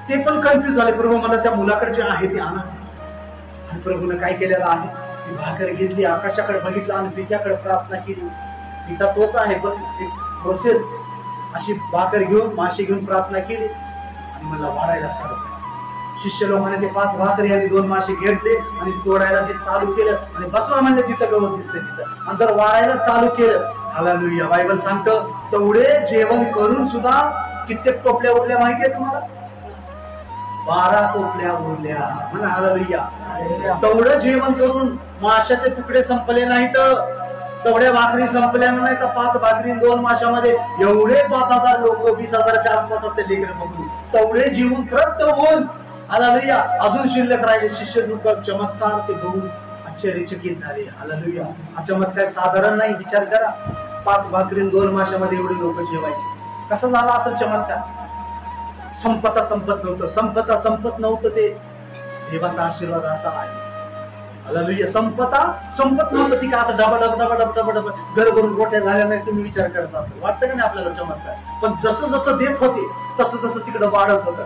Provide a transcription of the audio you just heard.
ते पण कन्फ्युज झाले. प्रभू मला त्या मुलाकडे जे आहे ते आणा. आणि प्रभूने काय केलेलं आहे, ती भाकर घेतली, आकाशाकडे बघितलं आणि पित्याकडे प्रार्थना केली. पिता तोच आहे, पण एक प्रोसेस अशी भाकर घेऊन मासे घेऊन प्रार्थना केली आणि मला वाढायला सांगितलं. शिष्य लोकांनी ते 5 भाकरी आणि 2 मासे घेतले आणि तोडायला ते चालू केलं आणि बसवा म्हणले जिथं गवत दिसतंय तिथं, आणि जर वाढायला चालू केलं. हालेलुया. बायबल सांगतं तेवढे जेवण करून सुद्धा कित्येक टोपल्या उरल्या माहितीये तुम्हाला? 12 टोपल्या उरल्या. म्हणा हालेलुया. तेवढं जेवण करून माशाचे तुकडे संपले नाहीत, तेवढ्या भाकरी संपल्या नाही तर 5 भाकरी 2 माशामध्ये एवढे 5000 लोक, 20,000च्या आसपास ते लेकरं बघून तेवढे जीवन तृप्त होऊन हालेलुया अजून शिल्लक राहिले. शिष्य लोक चमत्कार ते बघून आश्चर्यचकित झाले. हालेलुया. हा चमत्कार साधारण नाही. विचार करा, 5 भाकरी 2 माशामध्ये एवढे लोक जेवायचे. कसा झाला असेल चमत्कार? संपता संपत नव्हतं ते देवाचा आशीर्वाद असा आहे. हालेलुया. संपत नव्हतं ती का असं डबा घर भरून रोट्या झाल्या नाही. तुम्ही विचार करत असता, वाटतं का नाही आपल्याला चमत्कार? पण जसं जसं देत होते तसं तिकडं वाढत होतं.